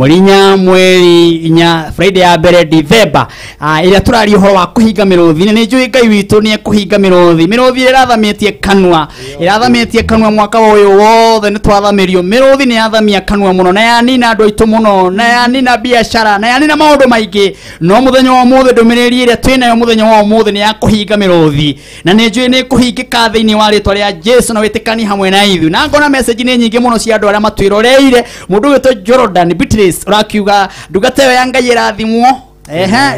Murinya mweri inya Friday ya mbere December ira turari horo wa kuhinga miruthi ni njui Ngai witu ni kuhinga miruthi irathametie kanwa mwaka uyu wothe ni twathamirio miruthi ni athamia kanwa muno na yanina andu aitu muno na yanina biashara na yanina maundu maingi no muthenya wa muthe ndumiriri ira twinayo muthenya wa muthe ni ya kuhinga miruthi na ni njui ni kuhingika thiini wa ritwa ria Jesu na witikani hamwe na ithu na ngona message ni nyingi muno cia andu aria matwiroreire mundu witu Jordan Beatrice urakiuga ndugatewe ya Ngai irathimwo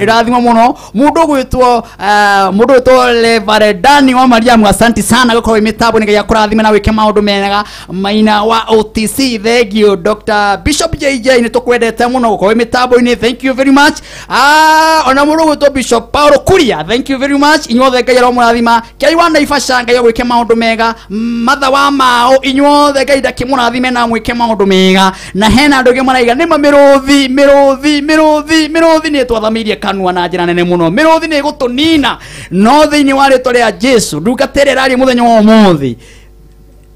irathimwo muno mundu gwitwo Levaredani wa Mariamu asante sana gukora imitabo ni ya kurathima na wike maundu mega maina wa OTC thank you Dr. Bishop JJ ni tukwendete muno gukora imitabo ni thank you very much ona mundu gwitwo Bishop Paulo Kuria thank you very much inyothe Ngai ro murathima kai wana ifasha Ngai gwike maundu mega matha wa mao inyothe Ngai ndakimurathime na mwike maundu mega na hena andu ge maraiga ni miruthi ni thamirie kanwa na njira nene muno miruthi ni gutunina no thiini wa ritwa ria Jesu ndugaterera ari muthenya wa umuthi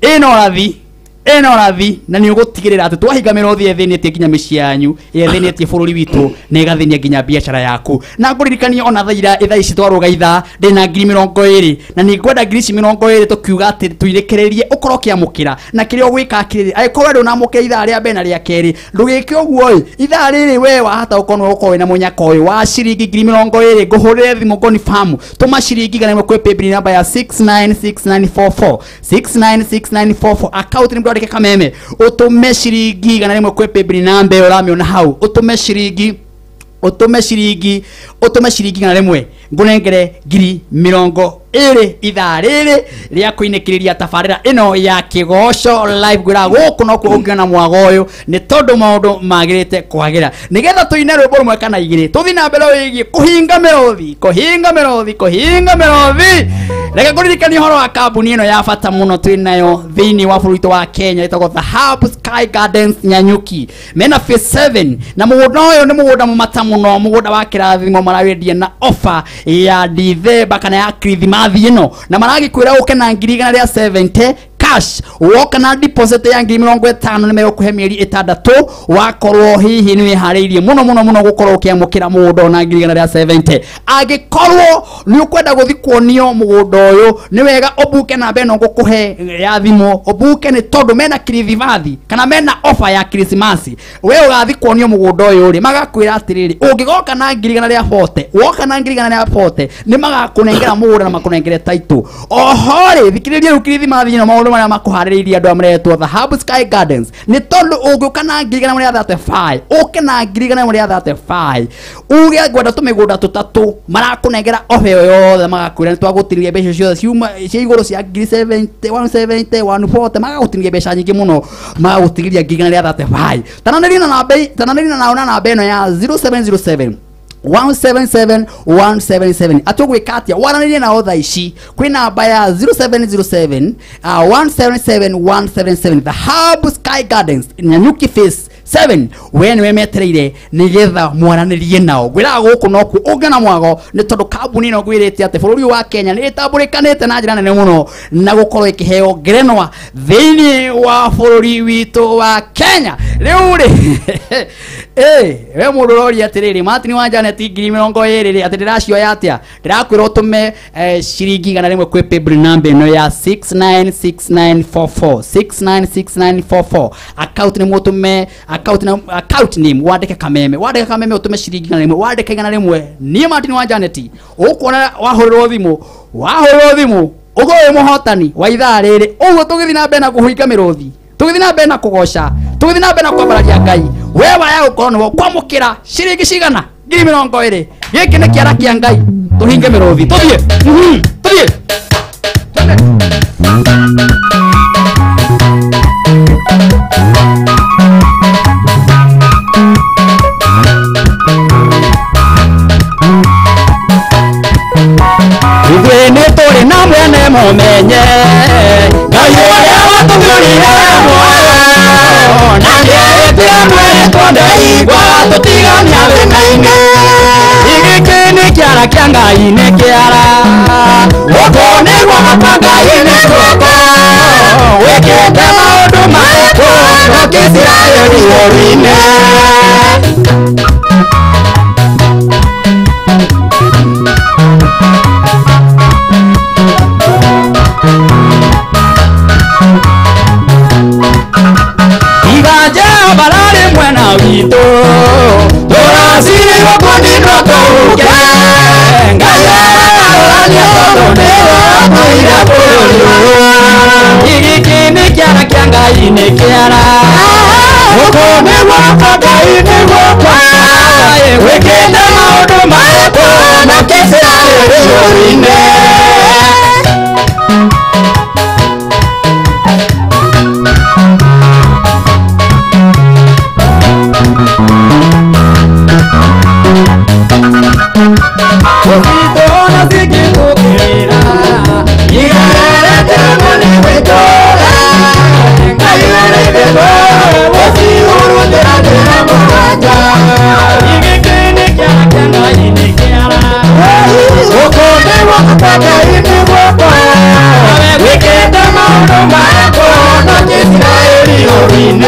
eno rathi na ni ugutigirira ati twahinga miruthi ethinetie nginya micianyu ethinetie bururi witu na igathinia nginya biashara yaku na nguririkania ona thaa ici twarugaitha ndina 20 na ni ngwenda 20 tukiuga ati tuirekererie ukoro kiamukira na kirio gwika akiri aikorwo ndu namukira ithaa ria bena ria keri ndugike uguo ithaa riri we wahata ukonwo uko na munyaka uyu wa ciringi 20 nguhurire thimu ngoni famu tuma ciringi gana kwe paybill number ya 696944 696944 account ni ndwandike kameme utume ciringi gana rimwe kwe paybill number uramiona hau utume ciringi gana rimwe ngunengere 20 ithaa riri ria kuinekiriria tabarira ino ya kigoco live gwira guku no kuongiona mwago uyu ni tondu maundu magirite kwagira nigetha tuine rwimbo rumwe kana igiri tuthi na mbere wigi kuhinga miruthi reke kuririkania horo wa kambuni ino ya bata muno twinayo thiini wa bururi wa Kenya itagwo The Hub Sky Gardens Nyanyuki mena phase 7 na mugunda uyu ni mugunda mumata muno mugunda wa kirathimo marawendia na offer ya December kana ya Christmas ino na maragi kwira uke na 170 cash woka na deposit ya 50 ni kuhe mieri 6 wakorwo hihi ni hariirie muno gukorwo ukiamukira mugundo na 170 agikorwo ni ukwenda guthikuonio mugundo uyu ni wega obuke na beno ngukuhe ya thimo obuke ni tondu mena kirivathi kana mena offer ya Christmas we ugathikuonio mugundo uyu ri magakwira atiriri ungigoka na 140 woka na 140 ni magakunengera mugundo na makunengere title ohori thikiririe ukirivathi no maundu maria makuhaririria andu amretwo The Hub Sky Gardens ni tondu ungiuka na 135 uke na 135 uge gwenda tumigunda tutatu marakunengera ofe yothe magakwira ni twagutiriria mbeca ciothe ciuma cia iguru cia 70 170 140 magagutiriria mbeca nyingi muno magagutiriria 135 tananirina na beno ya 0707 177 atugwikatia waranirie na otha ici kwi namba ya 0707 177 The Hub Sky Gardens Nyanyuki phase 7 when we metereire nigetha mwaranirie nao gwira guku noku ungena mwago ni tondu kambuni no gwirite ati bururi wa Kenya ni tamburikanite na njira nene muno na gukorwo ikiheo ngerenwa thiini wa bururi witu wa Kenya riu ri we mundu rori atiriri Martin wa Janet 20 ati ndiracioya atia ndirakwira utume ciringi gana rimwe kwi paybill number no ya 696944 account ni mutume account name wandike kameme utume ciringi gana rimwe wandike gana rimwe ni Martin wa Janet ukuona wahuriro thimu ugoe muhotani wa ithaa riri uguo tugithi na mbere na kuhinga miruthi tugithi na mbere na kugoca tugithi na mbere na kwambararia Ngai wewa ya ukorwo no kwamukira ciringi cigana 20 giki ni kiara kia Ngai tuhinge miruthi tuthie Ugwene turi na mwene mumenye Ngai uria watugurire muoyo na ngeretia mwene twandaigwa tutigania winaine igiki ni kiara kia Ngai ni kiara guko niguo gaka Ngai ni guko wikite maundu mariku nokisiraeli woru-ine wito turasiri wakundi ndoto ngaya alania tondonero maira bulu igikini kiara kianga ine kiara ukone wafaka ine wapa wekenda maudu maeko na kisira yorine Wito na ziki kukira Igare temani witora Ngayure bebo Wasi uru tera tera mwaja Igikini kia kianga ini kiara Ukone wakapaka ini wapa Wikenda maudu maeko na kisira eri orine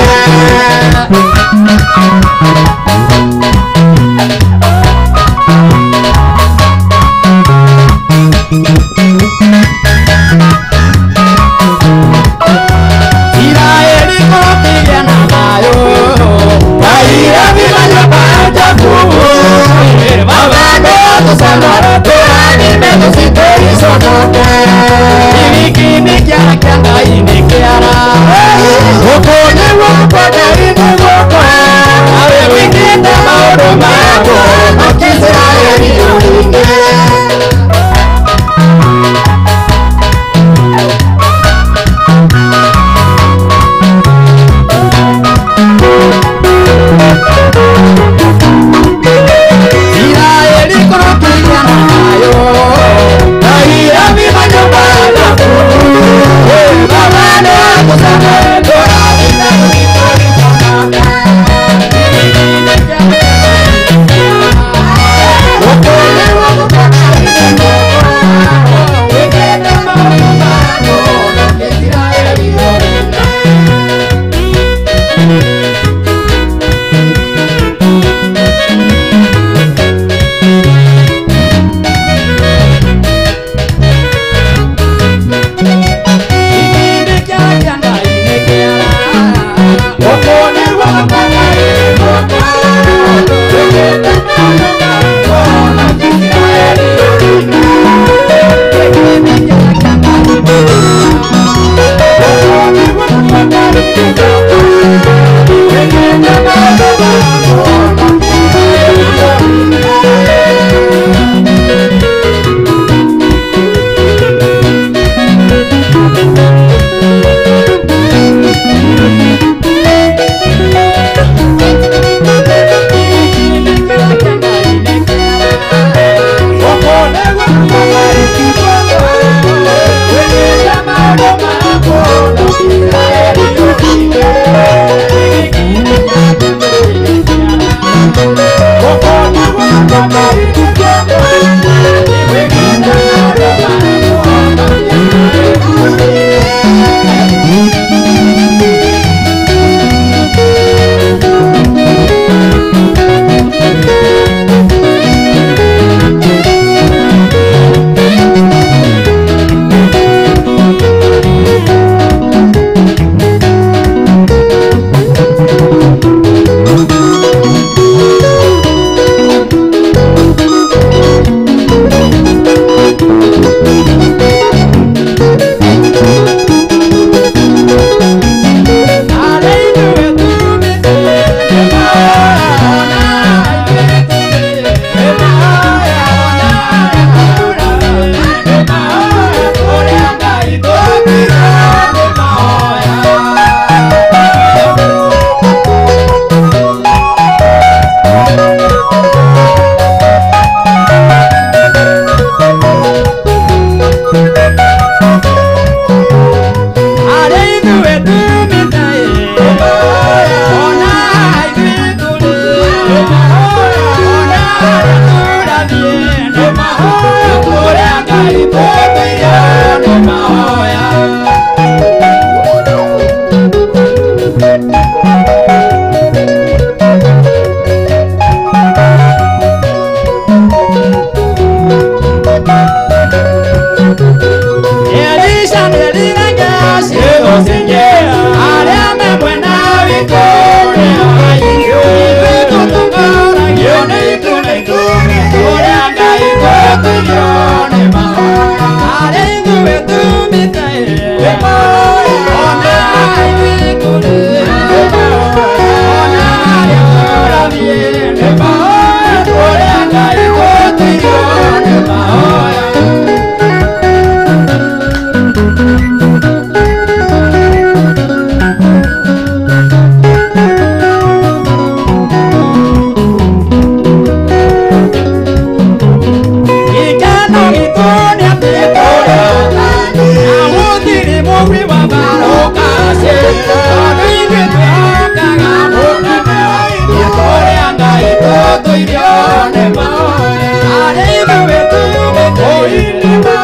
tuirione maoya are ithuĩ tumĩte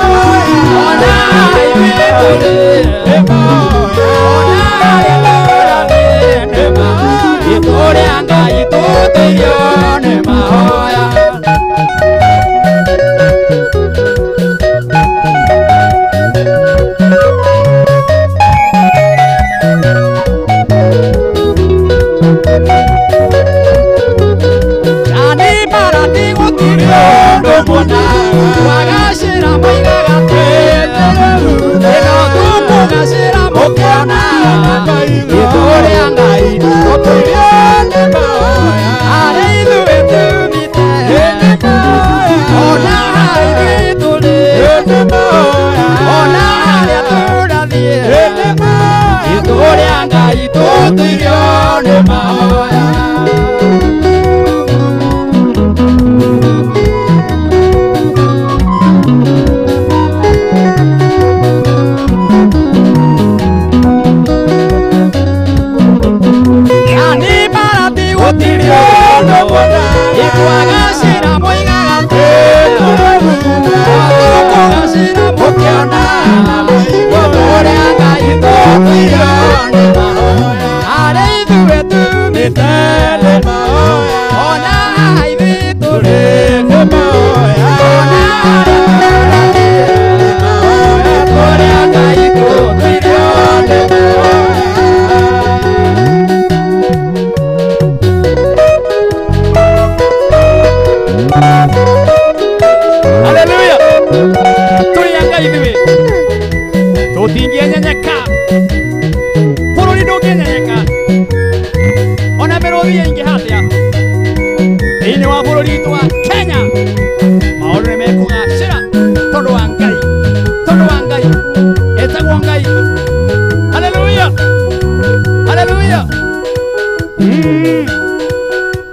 ona ithuĩ tũrĩ maoya ona arĩa tũrathĩne maoya itũrĩa Ngai tũtuirione maoya Mona wagashira maigaga eno tukugashira mukiona itũrĩa Ngai tũtuirione maoya arĩ ithuĩ tumĩte ona ithuĩ tũrĩ ona arĩa tũrathiĩ itũrĩa Ngai tũtuirione maoya Ikuagashira moigaga tukugashira mukiona itũrĩa Ngai tũtuirione maoya arĩ ithuĩ tumĩte ona ithuĩ tũrĩ maoya ona arĩa tũrathiĩ itũrĩa Ngai tũtuirione maoya Hallelujah. Turia Ngai ithuĩ tũtingĩenyenyeka bũrũri ndũngĩenyenyeka ona mĩrũthi ĩingĩha atĩa thĩinĩ wa bũrũri witũ wa Kenya maũndũ nĩ mekũgacĩra tondũ wa Ngai etagwo Ngai. Hallelujah. Hallelujah.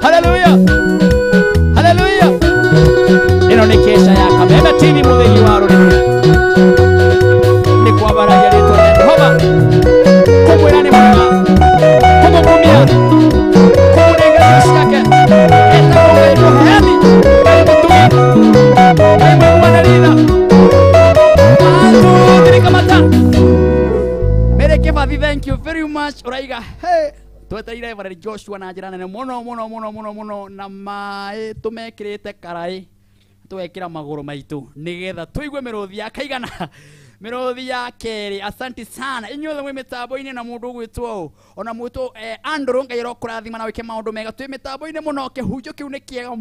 Hallelujah. Hallelujah. Ino nĩ kesha ya Kameme TV mũthenya wa rũrĩrĩ nĩ kwambararia rĩtwa rĩa Jehova kũmwĩra nĩ mwega kũmũkumia kũmũnenga irio ciake etagwo Ngai mũheani Ngai mũtugi Ngai mwĩguanĩrĩtha antuthirikamata Mere Kebathi, thank you very much. Ũraiga twetereire Reverend Joshua na njĩra nene mũno na maĩ tũmekĩrĩte karai twekĩra magũrũ maitũ nĩgetha tũigue mĩrũthi ya kaigana mĩrũthi ya kerĩ. Asante sana inyuothe mwĩ mĩtambo-inĩ na mũndũ ũgwĩtwo ona mwĩtwo Andrew Ngai arokũrathima na wĩke maũndũ mega twĩ mĩtambo-inĩ mũno. Kĩhunjio kĩu nĩ kĩega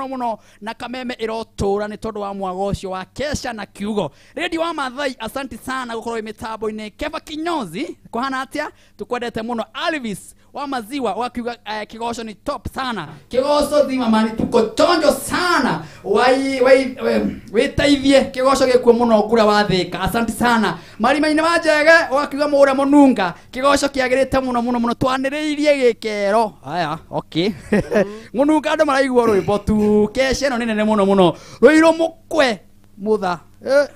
mũno na Kameme ĩrotũra nĩ tondũ wa mwago ũcio wa kesha na kiugo. Radio wa Mathai, asante sana gũkorwo mĩtambo-inĩ. Keva Kinyozi kũhana atĩa tũkwendete mũno. Alvis wa maziwa wakiuga kigoco ni top sana kigoco thima mani tuko chonjo sana witaithie kigoco gikuo muno ngura wathika. Asante sana marima-inĩ ma njege wakiuga mũũra mũnunga kigoco kiagĩrĩte mũno twanĩrĩirie gĩkero. Aya okay mũnunga andũ maraigua rwĩmbo tu kesha ĩno nĩ nene mũno rũirũ mũkwe mutha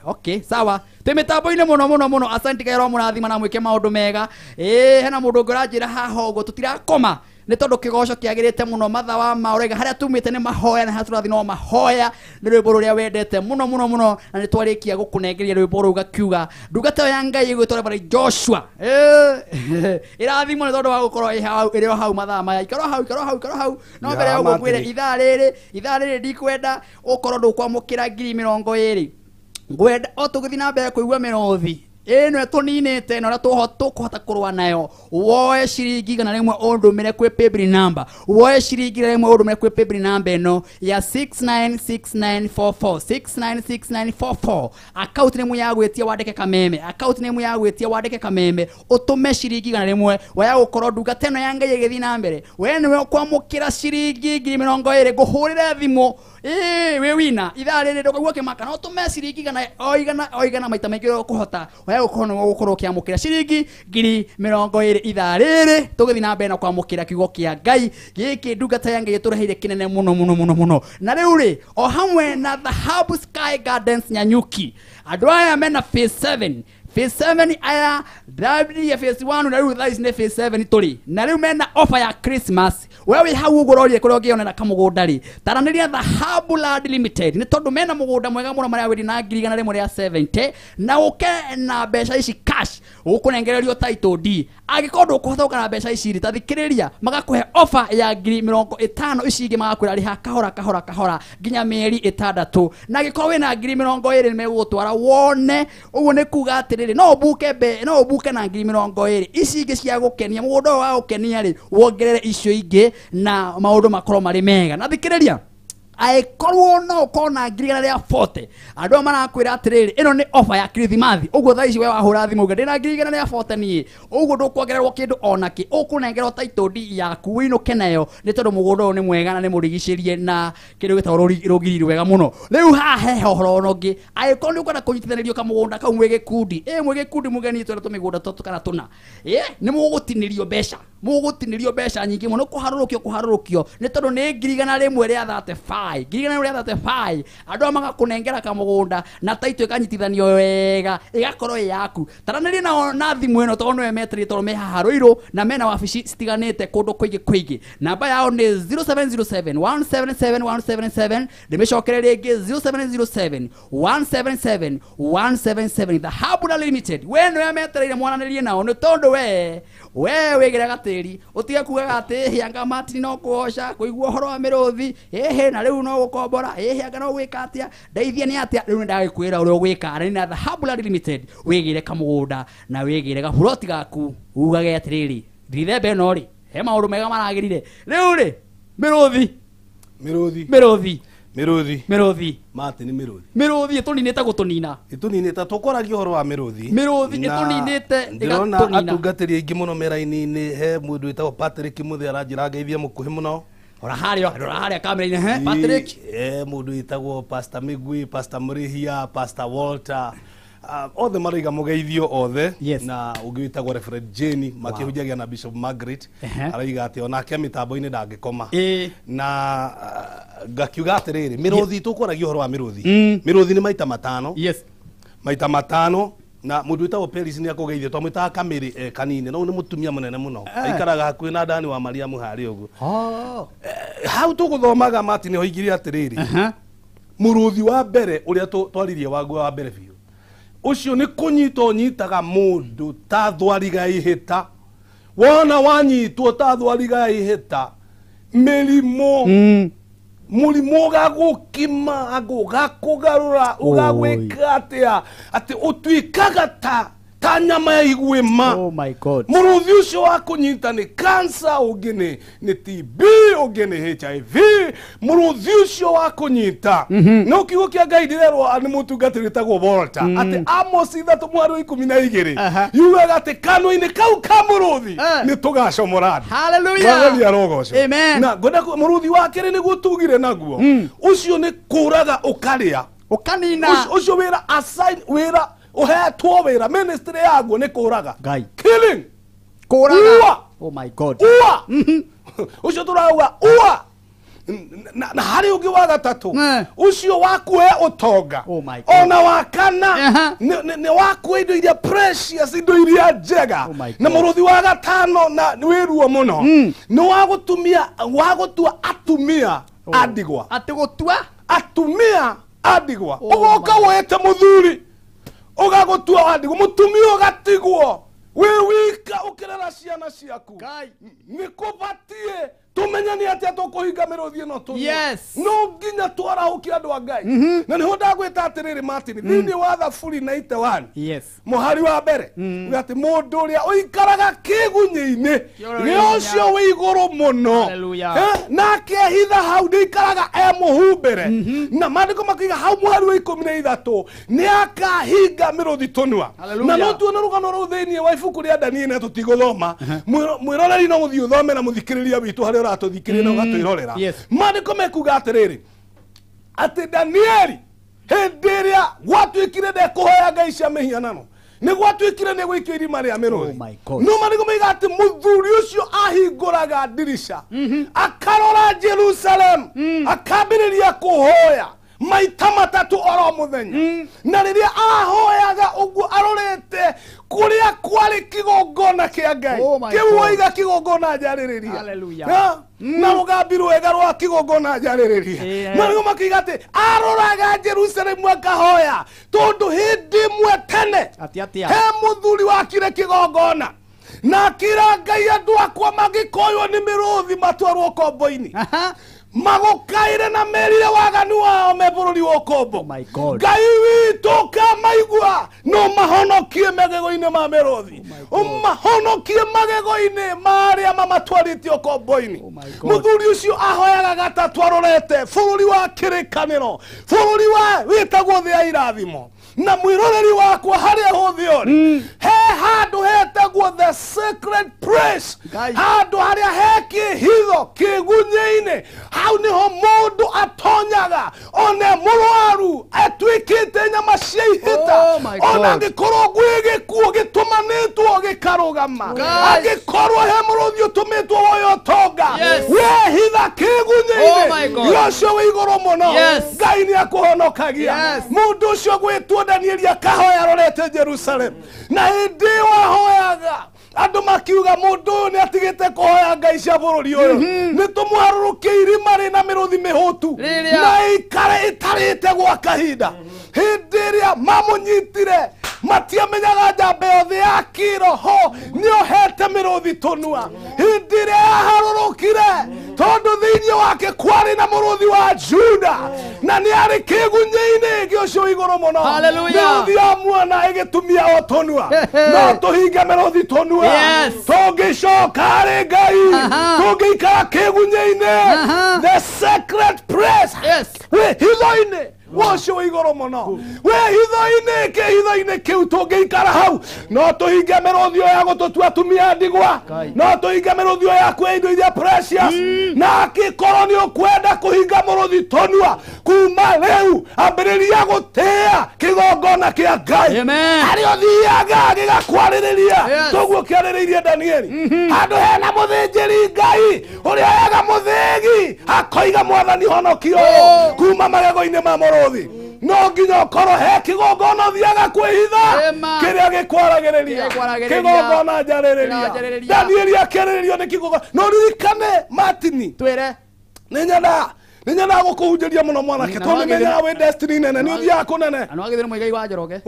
okay sawa twĩmĩtambo-inĩ mũno. Asante Ngai mũrathima na mwĩke maũndũ mega. Hena mũndũ ũngĩ ũranjĩra haha ũguo tũtirakoma nĩ tondũ kĩgoco kĩagĩrĩte mũno. Matha wa maũrega harĩa tumĩte nĩ mahoya na harĩa tũrathiĩ no mahoya nĩ rwĩmbo rũrĩa wendete mũno na nĩ twarĩkia gũkũnengeria rwĩmbo rũu gakiuga ndungata ya Ngai ĩgwĩtwo Reverend Joshua ĩrathimwo nĩ tondũ wa gũkorwo ĩrĩ hau mathaa maya. Ikara hau no mbere ya ũguo ngwĩre ithaa rĩrĩ ndikwenda ũkorwo ndũkwamũkĩra 20,000 ngwenda o tũgĩthiĩ na mbere kũigua mĩrũthi ĩno tũninĩte na tũkũhota kũrũa nayo. Woe ciringi igana rĩmwe ũndũmĩre kwĩ paybill number, woe ciringi igana rĩmwe ũndũmĩre kwĩ paybill number ĩno ya 696944 696944. Account name ya gwĩtia wandĩke Kameme, account name ya gwĩtia wandĩke Kameme, ũtũme ciringi igana rĩmwe waya gũkorwo ndungata ĩno ya Ngai ĩgĩthiĩ na mbere. We nĩwe kwamũkĩra ciringi 20,000 ngũhũrĩre thimũ we wina ithaa rĩrĩ ndũkaigua kĩmaka no tũme ciringi igana maita maingĩ ũkũhota waya gũkorwo nĩwe gũkorwo ũkĩamũkĩra ciringi 20,000 ithaa rĩrĩ tũgĩthiĩ na mbere na kwamũkĩra kiugo kĩa Ngai gĩkĩ ndungata ya Ngai ĩtũreheire kĩnene mũno. Na rĩu rĩ o hamwe na Dhahabu Sky Gardens Nyanyuki andũ aya mena phase phase 7 aya ndabiri ya phase 1 na riu thaici ne phase 7 turi na riu mena offer ya Christmas wewe hau ugurorie kuria ngionera kamugunda ri taraniria Dhahabu Land Limited ni tondu mena mugunda mwega muno maria wedi na 170 na uke na mbeca ici cash ukunengererio title deed agikorwo kuhothoka na mbeca ici ritathikiriria magakuhe offer ya 50 ici ingi magakwira riha kahora nginya mieri 6 na gikorwo wina 20 megutwara wone uguo ni kuga atiriri no buke na 20 ici ingi cia gukenia mugunda wa gukenia ri wongerere icio ingi na maundu makorwo mari mega na thikiriria aikorwo no kona 40 andu marakwira atiriri ino ni offer ya Christmas uguo thaici we wahura thimu uga ndina 40 ni uguo ndukwongererwo kindu onaki ukunengerwo title deed yaku winuke nayo ni tondu mugunda uyu ni mwega na ni murigicerie na kindu gitagwo rugiri wega muno riu haha he horo nongi aikorwo ni ukwenda kunyitithanirio kamugunda kau mwe gikundi mwegikundi mugeni twere tumigunda tutu kana tuna ni mugutinirio besha nyingi muno kuharurukio ni tondu ni 135 andu magakunengera kamugunda na title ikanyitithanio wega igakorwo yaku taraniria na thimu ino tondu we metri tondu me haharuiro na mena wabici citiganite kundu kwingi namba yao ni 0707 177 177 ndimecokerera ringi 0707 177 177 Dhahabu Land Limited we no metereire mwananirie nao ni tondu we wigire gatiri utiga kuga ati hianga matini no kuosha kuigua horo wa miruthi na riu no gukombora hianga no gwika atia ndeithia ni atia riu ndagikwira uria gwika ari na Dhahabu Land Limited wigire kamugunda na wigire gaburoti gaku ugage atiriri ndithembe no ri he maundu mega maragirire riu ri miruthi mati ni miruthi ituninite gutunina ituninite tukoragia horo wa miruthi ituninite ndirona atungatiri aingi muno meraini-ini he mundu witagwo Patrick Muthi aranjira ngeithie mukuhi muno ora haria kamera-ini Patrick mundu witagwo Pastor Migwi, Pastor Murihia, Pastor Walter othe mariga mugeithio othe na ungi witagwo Reverend Jane makihunjagia na Bishop Margaret araiga ati onake mitambo-ini ndangikoma na ngakiuga atiriri miruthi tukoragio horo wa miruthi ni maita matano na mundu witagwo Peris ni akugeithio twamwitaga Kamiri kanini no ni mutumia munene muno aikaraga hakuhi na Dani wa Mariamu hari uguo hau tuguthomaga mati ni hoigire atiriri muruthi wa mbere uria twaririe waguo wa mbere biu ucio ni kunyitwo nyitaga mundu ta thwariga ihita wona wanyitwo ta thwariga ihita milimo mulimo gagukima agugakugarura ugagwika atia ati utwikaga ta nyama ya igwima muruthi ucio wa kunyita ni cancer ugine ni TB ugine HIV muruthi ucio wa kunyita no kiugo kia Ngai ndirerwo ani mutungatiri tagwo Walter ati Amos 3:12 yugaga ati kanwa-ini kau ka muruthi ni tugacomora hallelujah amen na ngoda muruthi wa kere ni gutugire naguo ucio ni kuraga ukaria ukanina ucio wira assign wira uhetwo wira ministry yaguo ni kuraga Ngai killing kuraga oh my god ucio turauga uwa na hari ungi wa gatatu ucio wakuhe utonga ona wakana ni wakuhe indo iria precious indo iria njega na muruthi wa gatano na wiruo muno ni wagutua atumia adigwa atumia adigwa ugoka wete muthuri ugagutua adigwa mutumia ugatigwo we wika ukirera ciana ciaku ni kubatie tumenyani atia tukuhinga miruthi no tu no nginya twarahukia andu a Ngai na niho ndagwita atiriri Martin thini wa Thaburi 91 muhari wa mbere ati mundu uria uikaraga kigunyi-ini ri ucio wi iguru muno nake hitha hau ndikaraga muhumbere na mandiko makiga hau muhari wa 13 ni akahinga miruthi tunwa na no tuona rugano ru thini wa ibuku ria Danieli tutiguthoma mwiroreri no guthii uthome na muthikiriria witu hari uratuthikirira na ugatwirorera mandiko mekuga atiriri ati Danieli hendiria gwatwikire ndekuhoya ngai cia mihianano ni gwatwikire ni gwikio irima ria miruthi no mandiko meiga ati muthuri ucio ahinguraga ndirisha akarora Jerusalem akambiriria kuhoya maita matatu oro muthenya na riria ahoyaga uguo arorete kuria kwari kigongona kia Ngai kiu oiga kigongona njaririria na rugambirwo wega rwa kigongona njaririria na riu makiga ati aroraga Jerusalemu akahoya tondu hindi imwe tene he muthuri wakire kigongona na kira Ngai andu akwa magikoywo ni miruthi matwarwo kombo-ini magukaire na merire waganu wao me bururi wa kombo. Ngai witu kamaigua no mahonokie magego-ini ma miruthi mahonokie magego-ini maria mamatwaritio kombo-ini muthuri ucio ahoyaga gatatu arorete bururi wa kirikaniro bururi wa witagwo thia irathimo na mwiroreri wakwa haria hothiori he handu hetagwo the sacred place handu haria he kihitho kigunye-ini hau niho mundu atonyaga one murwaru atwikite nyama cia ihita ona ngikorwo gwigikuo gitumanitwo gikarugama agikorwo he muruthi utumitwo woyo tonga wehitha kigunye-ini yocio wi iguru muno Ngai ni akuhonokagia mundu ucio gwitwo Danieli akahoya arorete Jerusalem na hindi wahoyaga andu makiuga mundu ni atigite kuhoya Ngai cia bururi uyu ni tumuharurukie irima rina miruthi mihutu na ikare itarite gwa kahinda hindi iria mamunyitire matiamenyaga njambe yothe ya kiroho niohete miruthi tunua hindi iria yaharurukire tondu thiini wake kwari na muruthi wa Juda na ni ari kigunye-ini giocio iguru muno miruthi ya mwana igitumia o tunua no tuhinge miruthi tunua tungicoka ari Ngai tungiikara kigunye-ini the sacred place we hitho-ini wocio iguru muno we hitho-ini kihitho-ini kiu tungiikara hau no tuhinge miruthi ya gututua atumia ndigwa no tuhinge miruthi ya kwe indo iria precious na kikorwo ni ukwenda kuhinga muruthi tonua kuma riu ambiriria gutia kigongona kia Ngai ari othiaga gigakwaririria toguo kiaririirie Danieli handu hena muthinjiri Ngai uria yaga muthigi akoiga mwathani honokio kuma magego-ini ma muruthi no nginya ukorwo he kigongona uthiaga kwihitha kiria gikwaragiriria kigongona njaririria Danieli akiriririo ni kigongona no ririkane Martini twire ninyenda gukuhunjiria muno mwanake tondu menya we destiny nene ni uthia kunene ano agithire muigai wa Njoroge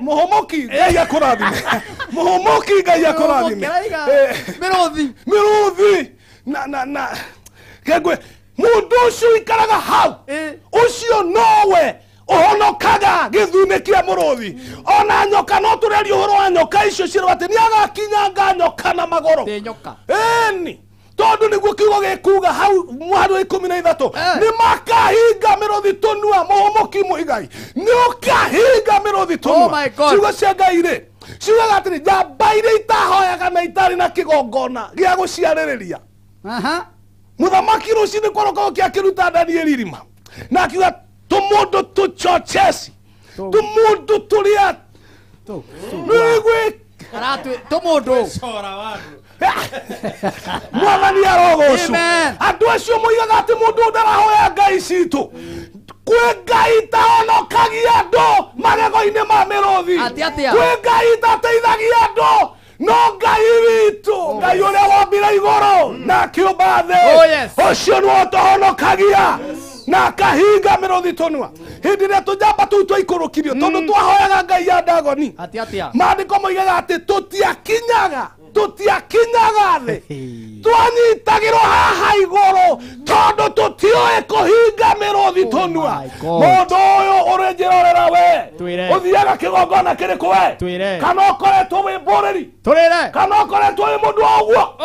muhomoki Ngai akurathime muhomoki Ngai akurathime miruthi na kegwe mundu ucio ikaraga hau ucio nowe uhonokaga githune kia muruthi ona nyoka no tureri uhoro wa nyoka icio cirwa ati ni agakinyanga nyoka na magoro eni tondu niguo kiugo gikuga hau mwaru 13 ni makahinga miruthi tunua muhomoki muigai ni ukahinga miruthi tunua ciugo cia Ngai ri ciugaga atiri njamba iria itahoyaga na itari na kigongona gia guciaririria muthamaki rucini kwaroko kiakiruta Danieli irima na akiuga tumundu tuchochesi tumundu turia tumundu mwathani arogocwo andu acio moigaga ati mundu ndarahoya Ngai citu kwi Ngai tahonokagia andu magego-ini ma miruthi kwi Ngai tateithagia andu no Ngai witu Ngai uria wombire iguru na kiumba thi ucio niwe utuhonokagia na kahinga miruthi tunua hindi ria tujamba tu twaikurukirio tondu twahoyaga Ngai ya Dagoni maandiko moigaga ati tutiakinyaga thi twanyitagirwo haha iguru tondu tutiuĩ kuhinga miruthi tunua mundu uyu uri njirorera we uthiaga kigongona kiriku we kana ukoretwo wi mburiri kana ukoretwo wi mundu wa uguo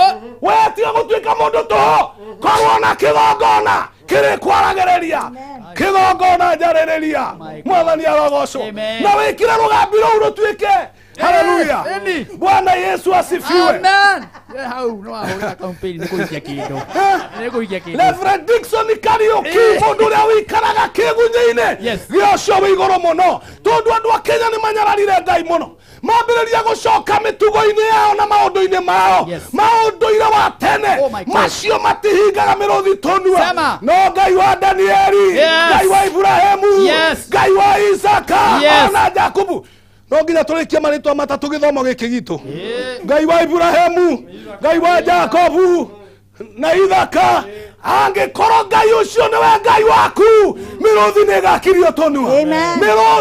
we tiga gutuika mundu tuho korwo na kigongona kiri kwaragiriria kigongona njaririria mwathani arogocwo na wikire rugambi rũu rũtuĩke Haleluya. Bwana Yesu asifiwe. Amen. Hau no ahora kampeni kuikia kido. Kuikia kido. Reverend Dixon Kariuki mundu uria wikaraga kigunya-ini giocio wi iguru muno tondu andu a Kenya ni manyararire Ngai muno mambiriria gucoka mitugo-ini yao na maundu-ini mao maundu-ire wa tene macio matihingaga miruthi tonua no Ngai wa Danieli Ngai wa Ibrahimu Ngai wa Isaka na Jakubu no nginya turikia maritwa matatu githomo giki gitu Ngai wa Ibrahimu Ngai wa Jakubu na Ithaka angikorwo Ngai ucio niwe Ngai waku miruthi nigakirio tonua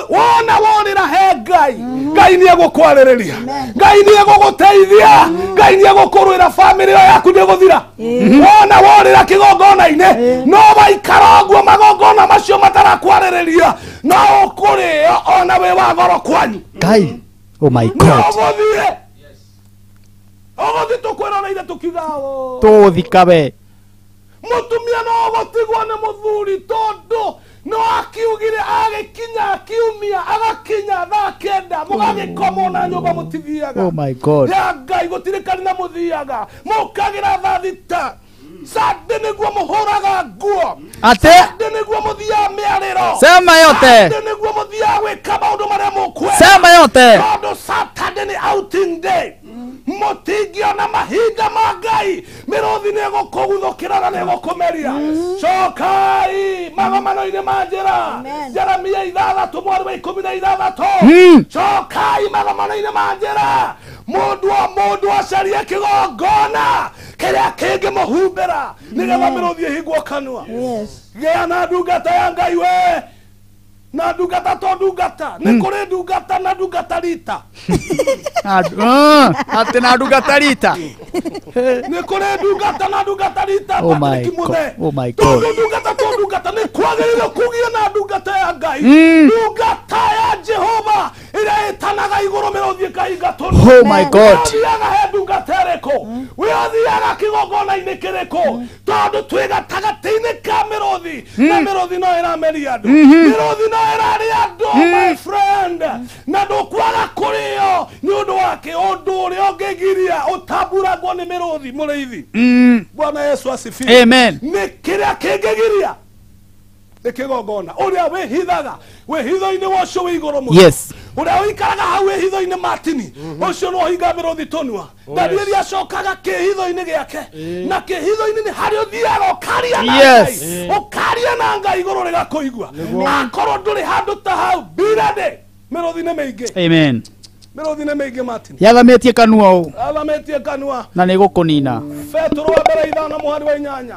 wona wonera he Ngai ni egukwaririria Ngai ni eguguteithia Ngai ni egukurwira family yaku ni guthira wona wonera kigongona-ini no baikara guo magongona macio matarakwaririria no ukurio ona we wa goro kwanyu Ngai oh my God ogothi tukwiranaire tukigao tuthikabe mutumia no gotigwo ni muthuri tondu no akiugire agikinya kiumia agakinya thaa kenda mugagikoma na nyumba mutithiaga oh my God ya Ngai gutirikani na muthiaga mukagira thaa thita Sade niguo muhuraga nguo ate Sade niguo muthia miariro sema yote Sade niguo muthia gwika maundu maria mukwe sema yote tondu Saturday ni outing day mutingio na mahinda ma Ngai miruthi ni gukuguthukira na ni gukumeria cokai magomano-ini ma njira Jeremia 6 mweri wa 16 cokai magomano-ini ma njira mundu acarie kigongona kiria kingi muhumbira nigetha miruthi ihingwo kanua gea na ndungata ya Ngai we na ndungata to ndungata ni kuri ndungata na ndungata rita ate na ndungata rita ni kuri ndungata na ndungata rita oh my God ndungata to ndungata ni kwagirire kugia na ndungata ya Ngai ndungata ya Jehova ira itanaga iguru miruthi kaingatona oh my God thiaga he ndungata reko we athiaga kigongona-ini kiriko tondu twiga tagati-ini ka miruthi na miruthi no irameria andu miruthi no irari andu my friend na ndukwaga kurio ni undu wake undu uria ungigiria utamburagwo ni miruthi muriithi Bwana Yesu asifiwe amen ni kiria kingigiria ni kigongona uria wihithaga wihitho-ini wacio wi iguru muno yes uria wikaraga hau wihitho-ini matini ucio no hinga miruthi tonua Danieli acokaga kihitho-ini giake na kihitho-ini ni hari uthiaga ukaria na Ngai ukaria na Ngai iguru rigakuigua akorwo nduri handu ta hau birade miruthi ni mingi amen miruthi ni mingi matini yagametie kanua u yagametie kanua na ni gukunina Petro wa mbere 5 mweri wa 8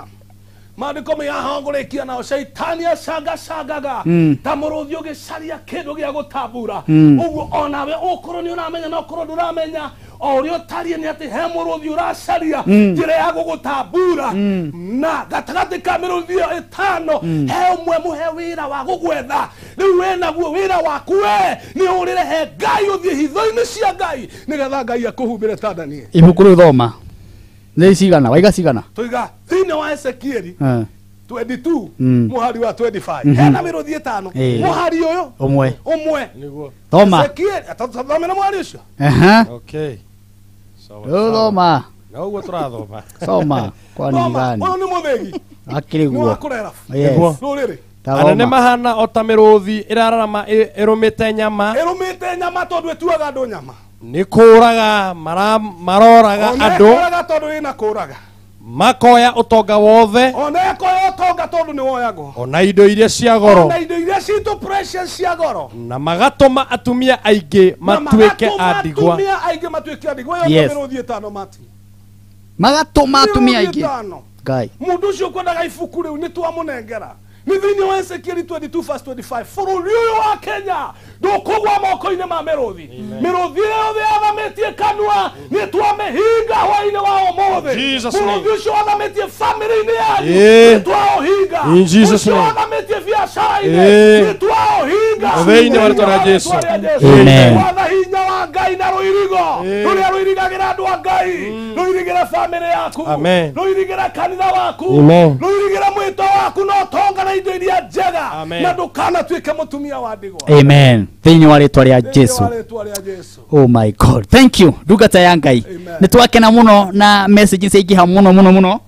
maandiko meyahongũrĩkia nao shaitani acangacagaga ta mũrũthi ũgĩcaria kĩndũ gĩa gũtambura ũguo onawe ũkorwo nĩ ũramenya na ũkorwo ndũramenya o ũrĩa ũtariĩ nĩ atĩ he mũrũthi ũracaria njĩra ya gũgũtambura na gatagatĩ ka mĩrũthi ĩyo ĩtano he ũmwe mũhe wĩra wa gũgwetha rĩu we naguo wĩra waku we nĩ ũrĩre he Ngai ũthiĩ hitho-inĩ cia Ngai nĩgetha Ngai akũhumbĩre ta Danieli ibuku rĩu thoma nĩ cigana waiga cigana tũiga thĩinĩ wa Ezekieli 22 muhari wa 25 hena miruthi itano muhari uyu umwe thoma Ezekieli atathomera muhari ucio okay thoma na uguo turathoma soma kwani gani uyu ni muthegi akiri guo yes ruriri anene mahana ota miruthi irararama irumite nyama tondu etuaga andu nyama ni kuraga maroraga andu kuraga tondu ina kuraga makoya utonga wothe ona koya utonga tondu ni woyagwo ona indo iria cia goro ona indo iria citu precious cia goro na magatuma atumia aingi matuike andigwa yo miruthi itano mati magatuma atumia aingi Ngai mundu ucio kwendaga ibuku riu ni twamunengera ni thini wa Ezekieli 22:25 bũrũri ũyũ wa Kenya ndũkũgwa moko-inĩ ma mĩrũthi mĩrũthi yothe yathamĩtie kanua nĩ twamĩhinga hwaĩ-inĩ wa ũmũthĩ mũrũthi ũcio wathamĩtie famĩlĩ-inĩ yanyu nĩ twaũhinga ũcio wathamĩtie biacara-inĩ nĩ twaũhinga thĩinĩ wa rĩĩtwa rĩa Jesũ watha hinya wa Ngai na rũirigo rũrĩa rũirigagĩra andũ a Ngai rũirigĩre famĩlĩ yaku rũirigĩre kanitha waku rũirigĩre mwĩto waku no tonga na indo iria njega na ndukana tuike mutumia wa ndigwa. Amen. Thini wa ritwa ria Jesu. Oh my God. Thank you. Ndungata ya Ngai. Nitwakena muno na messages ingiha muno.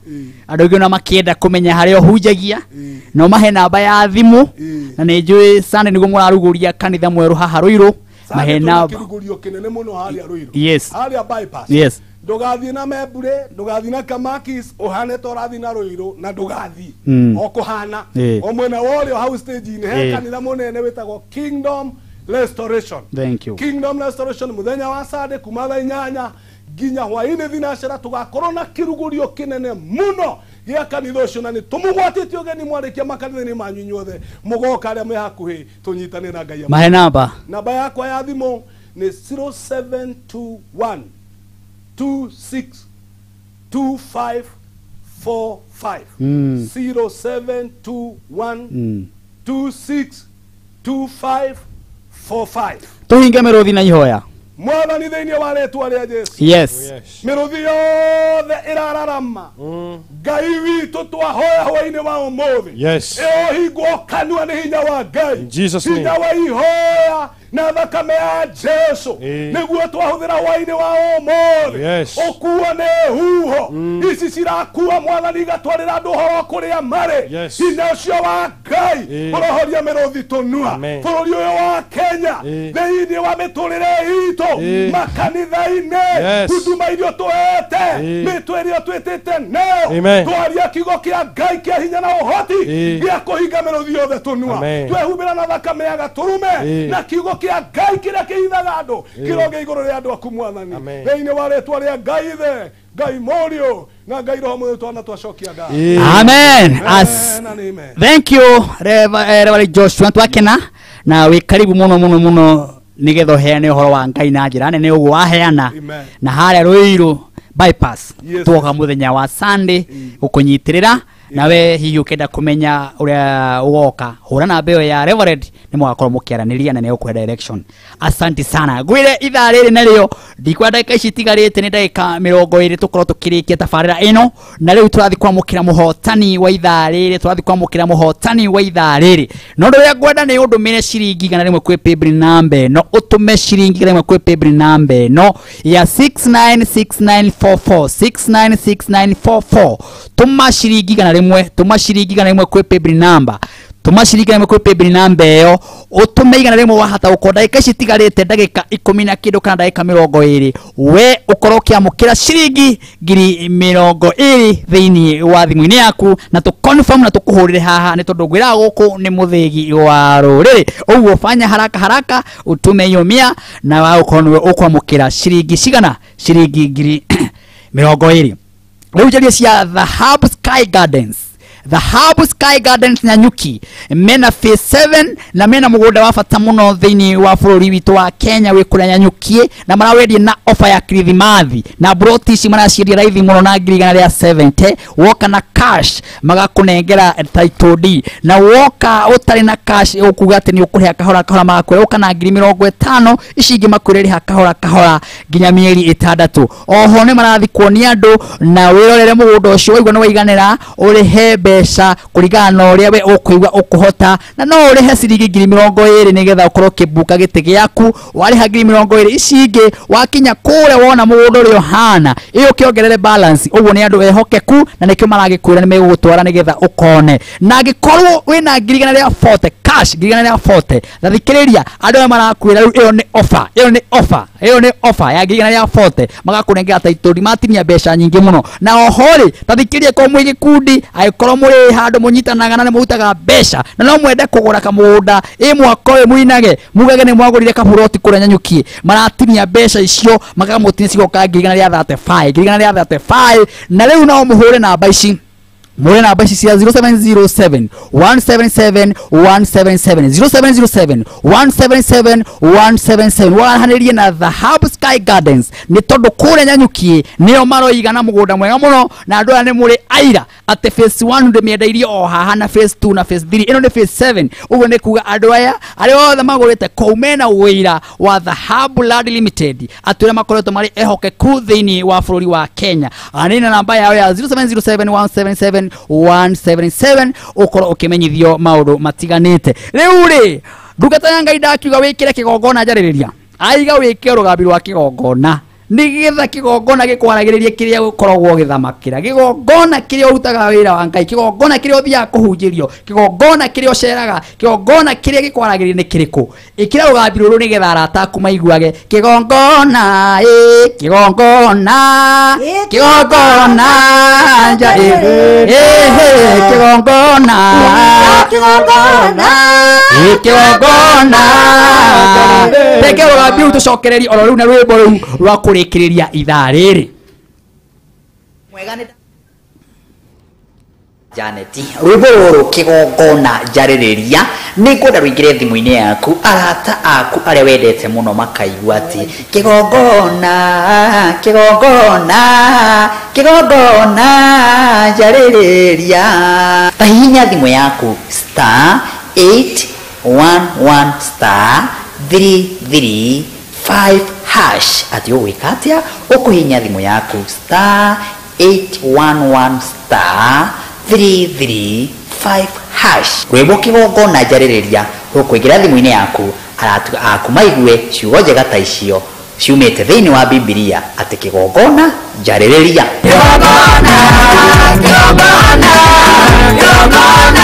Andu ngina makienda kumenya haria hunjagia no mahe namba ya thimu na ni njui Sunday nigo muraruguria kanitha mweru haha Ruiru mahe namba kirugurio kinene muno haria Ruiru. Yes. Haria bypass. Yes. Ndugathi na Membure, ndugathi na Kamakis, uhane torathi na Ruiru na ndugathi okuhana o mwena wole house stage ni he kanitha munene wetagwo Kingdom Restoration. Thank you. Kingdom Restoration muthenya wa Sunday kuma thaa 8 ginya hwaini thinacera tugakorwo na kirugurio kinene muno gĩa kanitha ũcio na nĩ tũmũgwatĩtie ũgeni mwarĩkia makanitha-inĩ manyu inyuothe mũgoka arĩa me hakuhĩ tũnyitanĩre na Ngai. Mahe namba yakwa ya thimũ nĩ 0721 26 25 45 0721 26 25 45. Tuhinge mĩrũthi na ihoya. Mwathani thĩinĩ wa rĩĩtwa rĩa Jesu. Yes. Mĩrũthi yothe ĩrararama Ngai witũ twahoya hwaĩ-inĩ wa ũmũthĩ. Yes. Ĩhingwo kanua nĩ hinya wa Ngai. Hinya wa ihoya na thakame ya Jesu nĩguo twahũthĩra hwaĩ-inĩ wa ũmũthĩ. Ũkuo nĩ huho ici cirakua Mwathani igatwarĩra andũ ũhoro kũrĩa marĩ. Hinya ũcio wa Ngai ũrohoria mĩrũthi tũnua bũrũri ũyũ wa Kenya thĩinĩ wa mĩtũrĩre itũ makanitha-inĩ huduma irio twete mĩtwe ĩrĩa twĩtĩte nayo twaria kiugo kĩa Ngai kĩa hinya na ũhoti gĩa kũhinga mĩrũthi yothe tũnua twehumbĩra na thakame ya gatũrũme na kiugo kĩa Ngai kĩrĩa kĩhithaga andũ kĩroge igũrũ rĩa andũ aku Mwathani thĩinĩ wa rĩĩtwa rĩa Ngai Ithe Ngai Mũriũ na Ngai Roho Mũtheru twana twacokia Ngai. Amen. Thank you Reverend Joshua twakena na wĩ karibu muno nigetho heane uhoro wa Ngai na njira nene uguo waheana na haria Ruiru bypass twoka muthenya wa Sunday ukunyitirira nawe hihi ukenda kumenya uria ugoka hura na mbeo ya Reverend ni mwakorwo mukiaraniria na ne ukwe direction. Asante sana gwire ithaa riri narĩo ndikwa ndagĩka ici tigarĩte nĩ ndagĩka 20 tukorwo tukirikia tabarĩra ĩno na rĩu tũrathi kwamũkĩra mũhotani wa ithaa rĩrĩ no ndũrĩa ngwenda nĩ ũndũmĩre ciringi igana rĩmwe kwĩ paybill number no ũtũme ciringi igana rĩmwe kwĩ paybill number no ya 696944 tuma ciringi igana rĩmwe kwĩ paybill number paybill number ĩyo ũtume igana rĩmwe wahata gũkorwo ndagĩka ici tigarĩte ndagĩka 10 na kĩndũ kana ndagĩka 20 we ũkorwo ũkĩamũkĩra ciringi 20,000 thĩinĩ wa thimũ-inĩ yaku na confirm na tũkũhũrĩre haha nĩ tondũ ngwĩraga gũkũ nĩ mũthĩgi wa rũrĩrĩ ũguo fanya haraka utume hiyo 100 na waũkorwo nĩwe ũkwamũkĩra ciringi cigana ciringi 20,000 rĩu njaria cia The Hub Sky Gardens Nyanyuki mena phase 7 na mena mugunda wa bata muno thĩinĩ wa bũrũri witũ wa Kenya wĩ kũrĩa Nyanyuki na marawendia na offer ya Kirithimathi na broti maraciendia raithi muno na 170 woka na cash magakũnengera title deed na woka ũtarĩ na cash ũkuga atĩ nĩ ũkũrĩha kahora magakwĩra woka na 50,000 ici ingĩ makwĩrĩha kahora nginya mĩeri 6 oho nĩ marathi kuonia andũ na wĩrorere mũgũnda ũcio waigua nĩ waiganĩra ũrĩhe mbeca kũringana na ũrĩa we ũkũigua ũkũhota na no ũrĩhe ciringi 20,000 nĩgetha ũkorwo ũkĩbuka gĩtĩ gĩaku warĩha 20,000 ici ingĩ wakinya kũrĩa wona mũgũnda ũrĩa ũhana ĩyo kĩongerere balance ũguo nĩ andũ ehokeku na nĩkĩo maragĩkwĩra nĩ megũgũtwara nĩgetha ũkone na angĩkorwo wĩna 140 cash 140 thikĩrĩria andũ aya marakwĩra rĩu ĩyo nĩ offer ya 140 magakũnengera title matinia mbeca nyingĩ mũno na oho-rĩ thikĩrĩria ko mwĩ gĩkundi agĩkorwo mũrĩ handũ mũnyitanaga na nĩ mũrutaga mbeca na no mwende kũgũra kamũgũnda mwaka ũyũ mũinage mugage nĩ mwagũrire kaburoti kũrĩa Nyanyuki maratinia mbeca icio makamũtinia cigoka 135 na rĩu no mũhũre namba ici cia 0707 177 177 0707 177 wahanĩrie na The Hub Sky Gardens nĩ tondũ kũrĩa Nyanyuki nĩo maroiga na mũgũnda mwega mũno na andũ aya nĩ mũrĩ aira ate phase 1 ndimendeirie o haha na phase 2 na phase 3 ino ni phase 7 uguo ni kuga andu aya ari othe magurite koumena wira wa Dhahabu Land Limited atwira makoretwo mari ehokeku thiini wa bururi wa Kenya. Anina namba yao ya 0707177177 ukoro ukimenyithio maundu matiganite. Riu ri ndungata ya Ngai ndakiuga wikire kigongona jaririria aiga wikire rugambi rwa kigongona nigetha kigongona gikwaragiririe kiria gukoragwo githamakira kigongona kiria urutaga wira wa Ngai kigongona kiria uthia kuhunjirio kigongona kiria uceraga kigongona kiria gikwaragiririe ni kiriku ikira rugambi ruru nigetha arata ku maiguage kigongona kigongona kigongona kigongona kigongona teke rugambi tucokereri oro riu na rwimbo riu rwa kurikiria ithaa riri Janeti rwimbo ruru kigongona jaririria ni ngwenda ruingire thimu-ini yaku arata aku aria wendete muno makaigua ati kigongona kigongona kigongona jaririria tahinya thimu yaku *811 *335# ati ugwika atia ukuhinya thimu yaku *811 *335# rwimbo kigongona jaririria ukuingira thimu-ini yaku aratu aku maigue ciugo njega ta icio ciumite thiini wa Biblia ati kigongona jaririria kigongona kigongona kigongona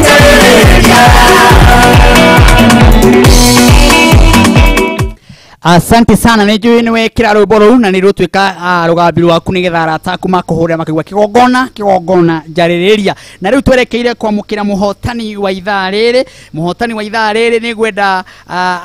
jaririria. Asante sana nijui ni wekira rwimbo ruu na nirutwika rugambi rwaku nigetha arata ku makuhurira makigwa kigongona jaririria na riu twerekeire kwamukira muhotani wa ithaa riri ni gwenda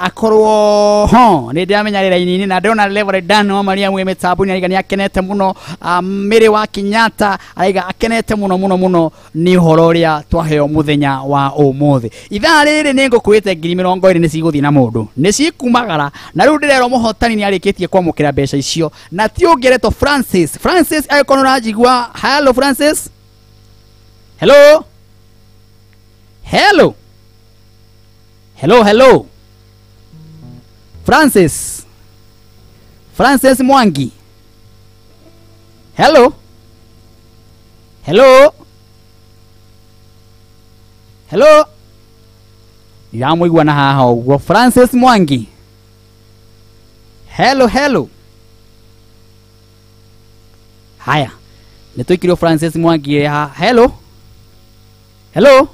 akorwo ni ndiramenya riraini na ndona level Dan wa Maria mwe metabuni ariga ni akenete muno Miri wa Kinyatta ariga akenete muno ni uhoro uria twaheo muthenya wa umuthi ithaa riri ni ngukwite 2020 ni ciguthi na mundu ni cikumagara na riu rero muhotani ni arikitie kwamukira mbeca icio na ti ungereto Francis ayikono rajigwa. Hello Francis, hello Francis Mwangi, hello ndiramuigua na haha uguo Francis Mwangi. Hello. Haya. Nitoikiro Francis Mwangi ha. Hello.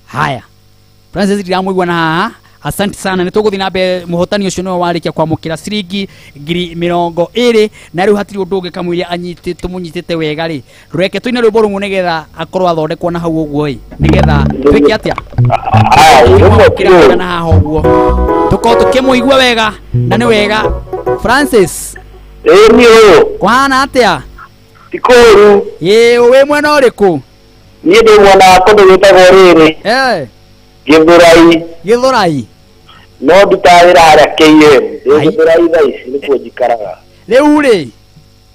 Haya. Francis ndiramwigua na haha. Asante sana nituguthi nambe muhotani ucio no warikia kwamukira ciringi 20 na riu hatiri undu ungikamwiria anyite tumunyitite wega ri reke tuine rwimbo rumu nigetha akorwo athondekwo na hau uguo nigetha twiki atia na haha uguo tuko tukimuigua wega na ni wega Francis niyo kwana atia tikuru we mwena uriku ni ndi mwana kundu witagwo riri Githurai no ndutawira aria KM ndira itha ici nikuo njikaraga riu ri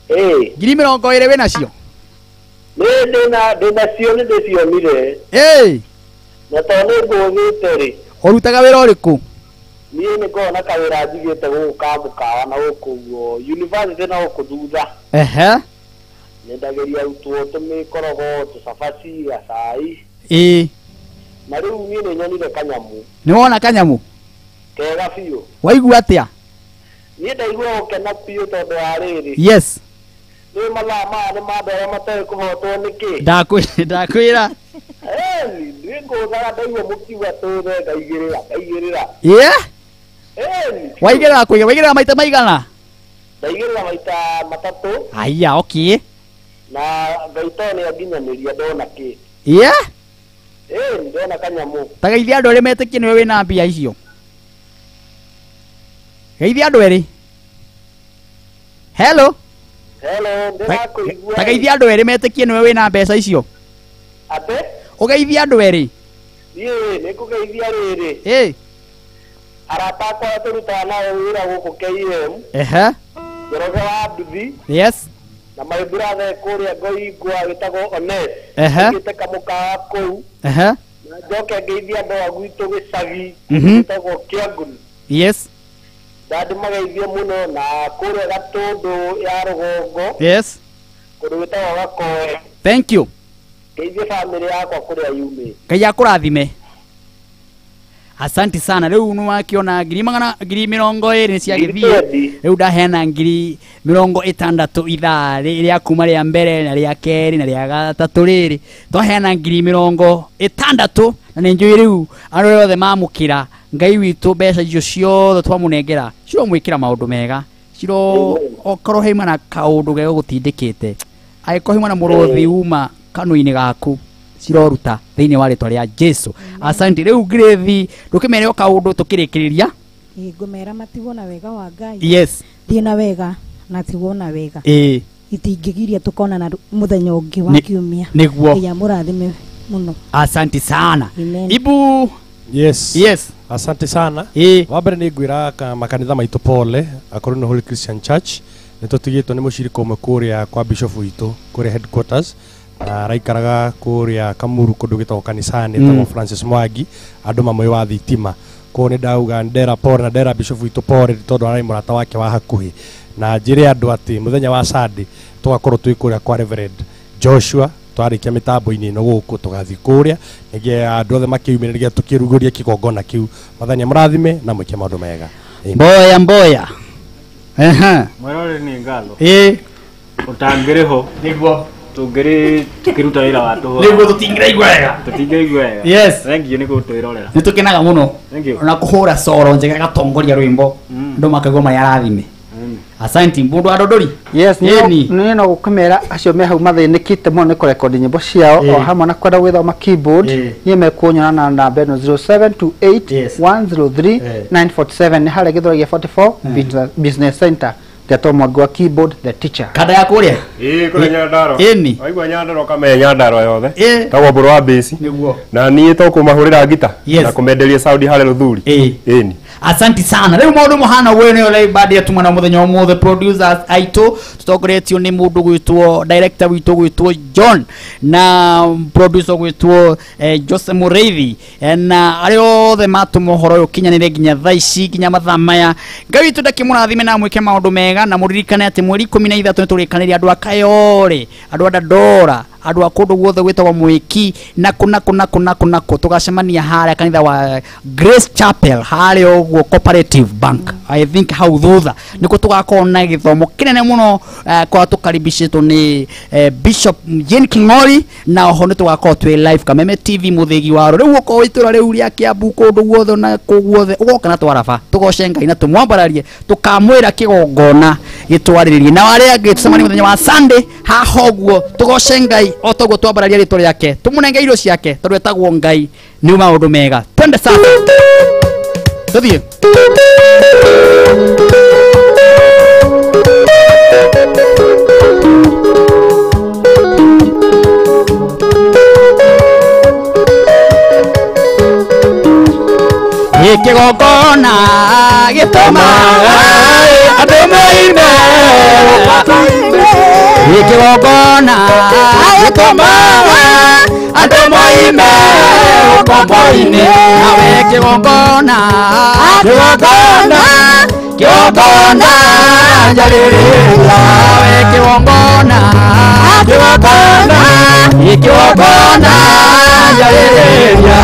20 wina cio ndina cio ni ndicionire na tondu nguthite ri urutaga wira uriku nie ni ngona kawira njigite guka mukawa na gukuo university na gukuthutha nendageria utwo tumikorogo tucabaci acai na riu nie ni nyonire kanyamu ni wona kanyamu kega biu waigua atia nie ndaigua gukena biu tondu wa riri yes ni mathaa ni mambere matari kuhotwo niki ndakwira ni nguthaga ndaigua mukiuga tune ngaigirira waigirira maita maigana ndaigirira maita 3 aya okay na ngaitone aginyaniria ndona ki ndona kanyamu tagaithia andu eri metikie niwe wina mbia icio geithia andu eri hello ndirakuigua tagaithia andu eri metikie niwe wina mbeca icio ate ugeithia andu eri nikugeithia riri arata akwa turutaga nao wira guku KM Njoroge wa Nduthi yes na my brother kuria ngoigwa gitagwo Ones ngite kamuka kuu na njoke ngeithia andũ a gwitũ gĩcagi gitagwo Kĩangũni. Yes. Dadi magaithia muno na kuria Gatũndũ ya rũgongo. Yes. Kũndũ gĩtagwo Gakoe. Thank you. Ngeithia family yakwa kuria yume. Ngai akũrathime. Asante sana. Leo numakiona ngiri 20 cia githie. Leo ndahena ngiri 60 ithaa rĩa kuma rĩa mbere na rĩa keri na rĩa gatatũ rĩrĩ. Twahena ngiri 60 na nĩ njũĩ rĩu andũ othe mamũkĩra Ngai witũ mbeca icio ciothe twamũnengera. Ciro mwĩkĩra maũndũ mega. Ciro okorwo heima na kaũndũ gego gũtindĩkĩte. Agĩkorwo heima na mũrũthi uma kanũ-inĩ gaku. Ciroruta thĩinĩ wa rĩtwa rĩa Jesu. Asante. Rĩu Grace ndũkĩmere o kaũndũ tũkĩrĩkĩrĩria. Ngũmera matigona wega wa Ngai. Yes. Thiĩna wega na tigona wega. Itingĩgiria tukona na mũthenya ũngĩ wa kiumia. Nĩguo. Ya mũrathime muno. Asante sana. Amen. Ibu. Yes. Yes. Asante sana. Wambere nĩ ngwĩra makanitha maitũ pole akorwo nĩ Holy Christian Church. Nĩ tũtigĩtwo nĩ mũcirika ũmwe kũrĩa kwa bishop witũ kũrĩa headquarters. Raikaraga kuria Kamuru kundu gitagwo kanisani tagwo Francis Mwangi andu mamwe wa thitima ko ni ndauga ndera pore na ndera bishop witu pore tondu arai murata wake wa hakuhi na njire andu ati muthenya wa Sunday tugakorwo twi kuria kwa Reverend Joshua twarikia mitambo-ini ino guku tugathi kuria nige andu othe makiumirĩria tukiruguria kigongona kiu mathenya murathime na mwike maundu mega mboya mwerore ni ngalo utangiriho niguo tungiri tukiruta wira wa tuho niguo tutingiraigua wega yes thank you niguo twirorera nitukenaga muno na kuhura soro njega gatongoria rwimbo ndu makagwo mari arathime asante mundu adodori yes ni no gukumera acio me hau mathinikite muno ni kurekondi nyimbo ciao o hamwe na kwenda gwithoma keyboard ni mekunyona na namba 0728103947 ni hale githoro 44 business center Gato Mwagwa keyboard the teacher. Kada ya kuria? Kule Nyandaro. Eni. Waigwa Nyandaro kama Nyandaro yothe. Tagwo mburu wa base. Niguo. Na niĩ to kumahurira gita na kumenderia Saudi hale ruthuri. Eni. Asante sana. Leo maundu muhana wene ole badi ya tumana muthenya umuthe producers aito tutogoretio ni mundu gwitwo director witwo gwitwo John na producer gwitwo Jose Mureithi na ari othe matumo horo yo kinyanire ginya thaici ginya mathamaya Ngai witu ndakimurathime na mwike maundu mega na muririkane ati mweri 13 niturikanĩria andu akayore andu adadora andu akundu guothe gwitagwo mwiki nako tugacemania haria kanitha wa Grace Chapel haria uguo Cooperative Bank I think hau thutha niko tugakona githomo kinene muno kwa tukaribicitwo ni Bishop Jane King'ori na oho ni tugakora twi live Kameme TV muthigi waro riu uko itura riu ria Kiambu kundu guothe na kuguothe ugoka na twaraba tugoce Ngai na tumwambararie tukamwira kigongona gitwariririe na wale agitucemania muthenya wa Sunday hahoguo tugoce Ngai otoguo twambararia ritwa riake tumunenge irio ciake tondu etagwo Ngai ni maundu mega twende sasa tuthie ikigongona gitumaga andu moime ikigongona gitumaga andu moime ukombo-ini nawe kigongona njarĩrĩria nawe kigongona njarĩrĩria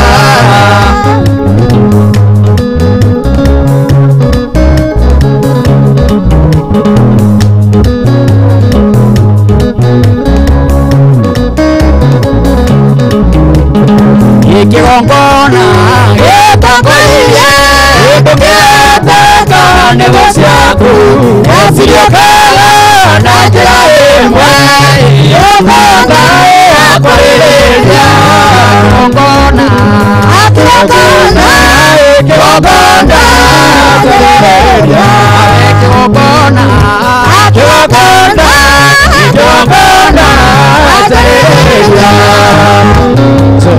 ikigongona gĩtakoirie gĩtũkĩteka nĩgo ciaku gĩcirĩkaga na njĩra ĩmwe yũkaga ĩakũrĩrĩria kigongona kigongona njarĩrĩria kigongona njarĩrĩria so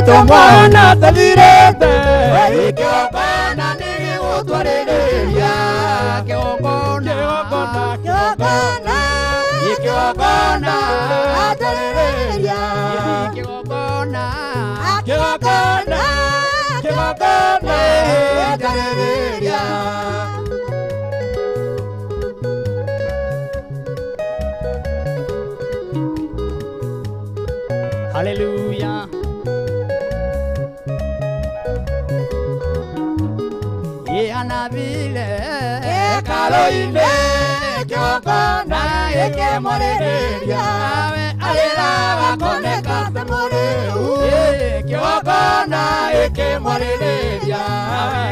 tomwana tathirete kĩgongona nĩgĩgũtwarĩrĩria kĩgongona atarĩrĩria kĩgongona atarĩrĩria. Hallelujah. Anabile Kaloine Kogona Eke Moreria Alera Kone Katamore Kogona Eke Moreria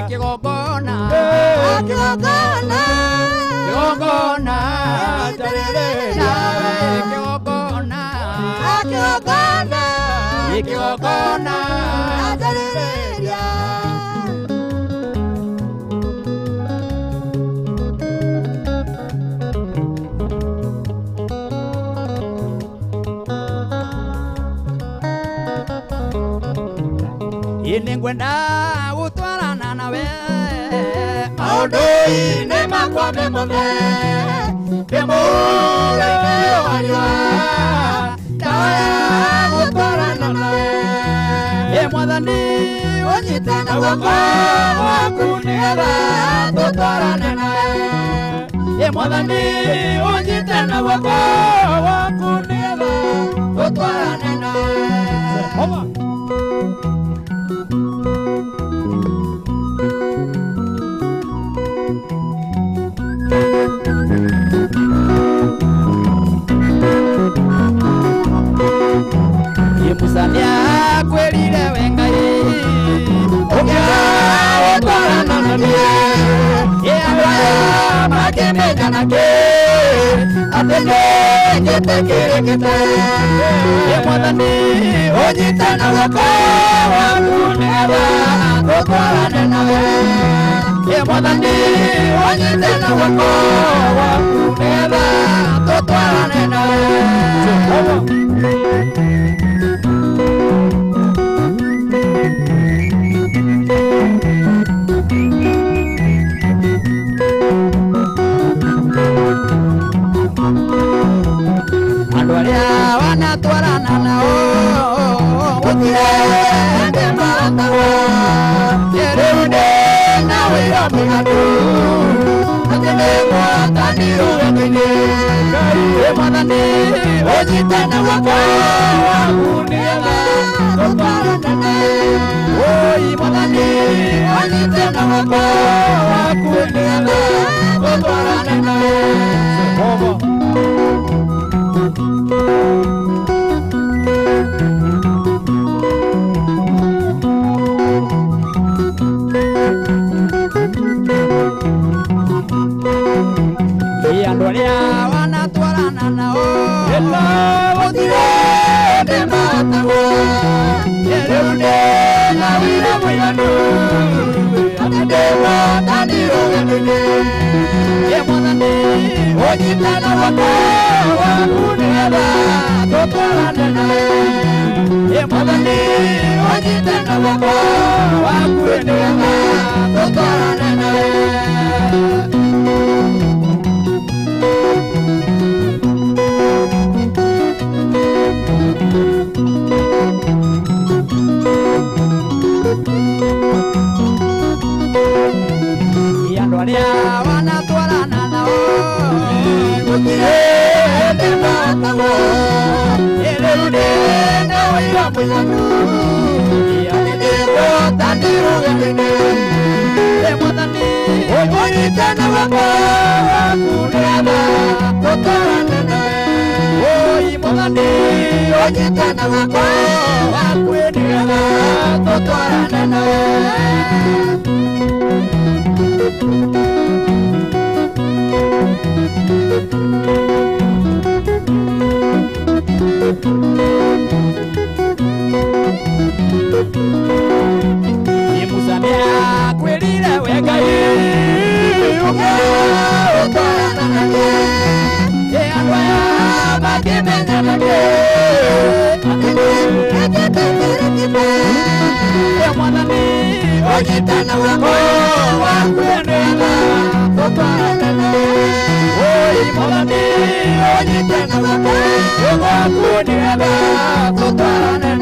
Kogona Kogona Kogona Tareria Kogona Kogona Kogona Tareria. Ningwenda gutwarana nawe maundu-inĩ makwa me mothe ndĩmũraine wanyua ndawa ya gutwarana nawe Mwathani ũnyite na guoko gwaku nĩgetha tũtwarane nawe Mwathani ũnyite na guoko gwaku nĩgetha tũtwarane nawe. Musania kwelile wengai Okia otwarana nanie Yabaya makemenya nake Atene kete kirekete Mwathani onyite na guoko gwaku nĩgetha tũtwarane nawe Mwathani onyite na guoko gwaku nĩgetha tũtwarane nawe. Andũ arĩa wanatwarana nao gũtirĩ hĩndĩ maratagwo rĩu ndĩna wĩra mũingĩ atĩ nĩ mũhotani rũgendo-inĩ Mwathani ũnyite na guoko gwaku nĩgetha tũtwarane nawe Mwathani ũnyite na guoko gwaku nĩgetha tũtwarane nawe. Andũ arĩa wanatwarana nao gũtirĩ hĩndĩ maratagwo rĩu ndĩna wĩra mũiganu atĩ ndĩ mũhotani rũgendo-inĩ Mwathani ũnyite na guoko gwaku nĩgetha tũtwarane nawe Mwathani ũnyite na guoko gwaku nĩgetha tũtwarane nawe. Andũ arĩa wanatwarana nao gũtirĩ hĩndĩ maratagwo rĩu ndĩna wĩra mũiganu atĩ ndĩ mũhotani rũgendo-inĩ Mwathani ũnyite na guoko gwaku nĩgetha tũtwarane nawe Mwathani ũnyite na guoko gwaku nĩgetha tũtwarane nawe. Musania kwelile wengai Okia otwarana nake Andũ aya makemenya nake Atene kete kirekete onyitana wako wakuenena tutwarane oi Mwathani onyitana wako wakuenena tutwarane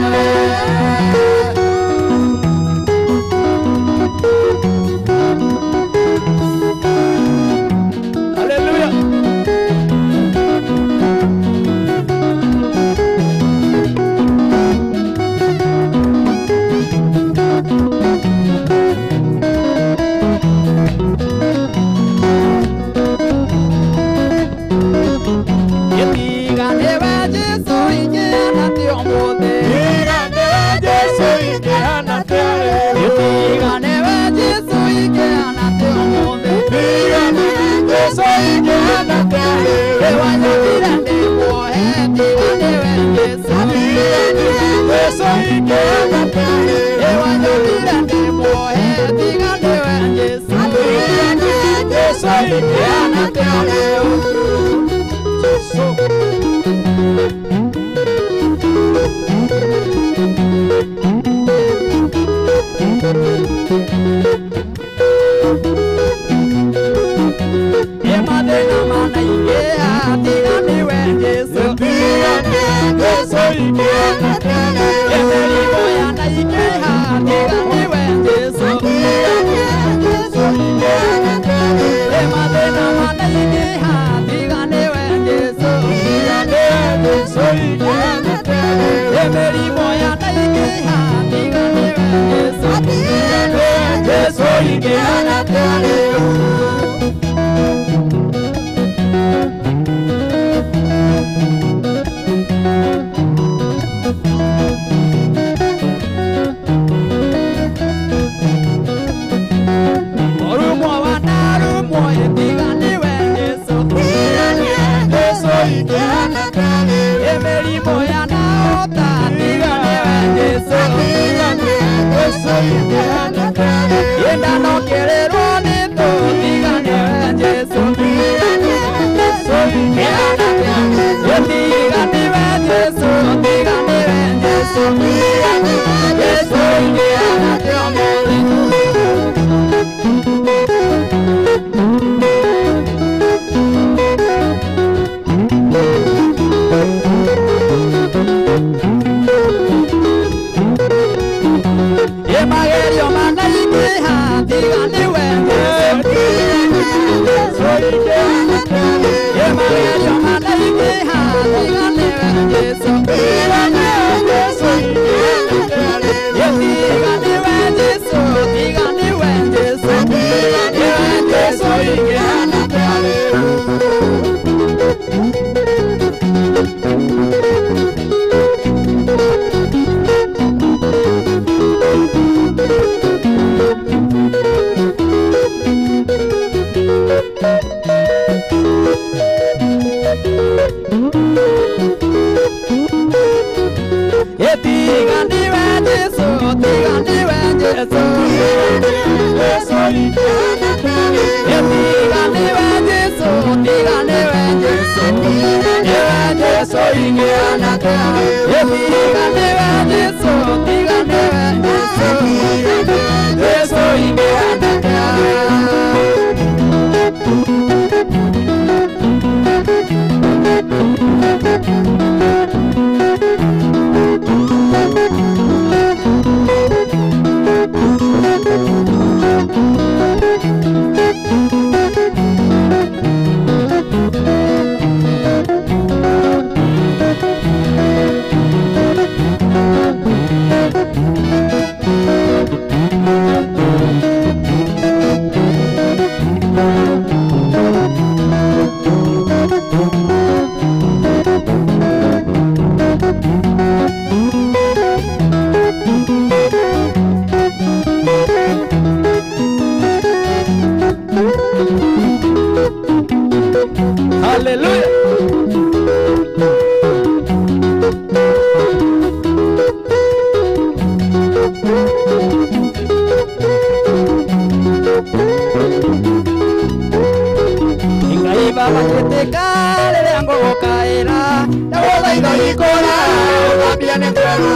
Nikuambia ni kweli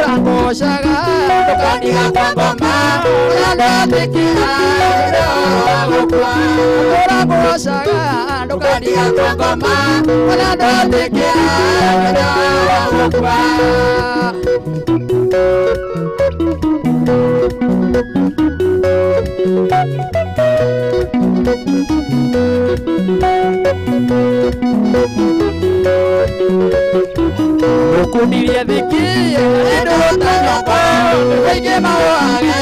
Urangoshaga Tukaniga kwa ngoma Unatekia Urangokwa Urangoshaga Tukaniga kwa ngoma Unatekia Urangokwa Ukundiria dhiki Endo utanyoko Wege mawage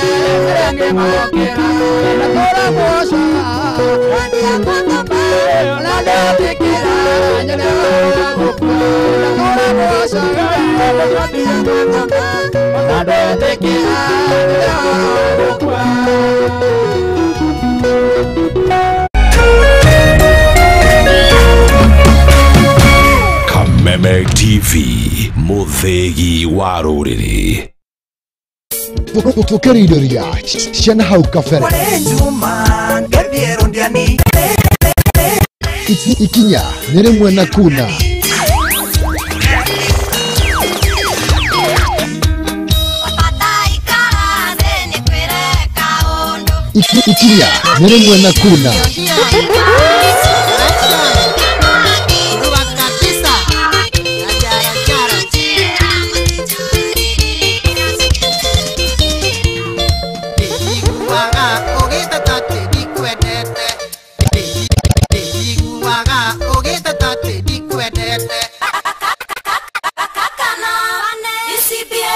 Wege mawakera Nakora mwosha Randia kwa ngoma Ulanda tekera Nyana wakukwa Nakora mwosha Randia kwa ngoma Ulanda tekera Nyana wakukwa Meme TV Muthegi wa ruriri Tukeridoria Ciana hau kabere Ikinya nĩ rĩmwe na kuna Ikinya nĩ rĩmwe na kuna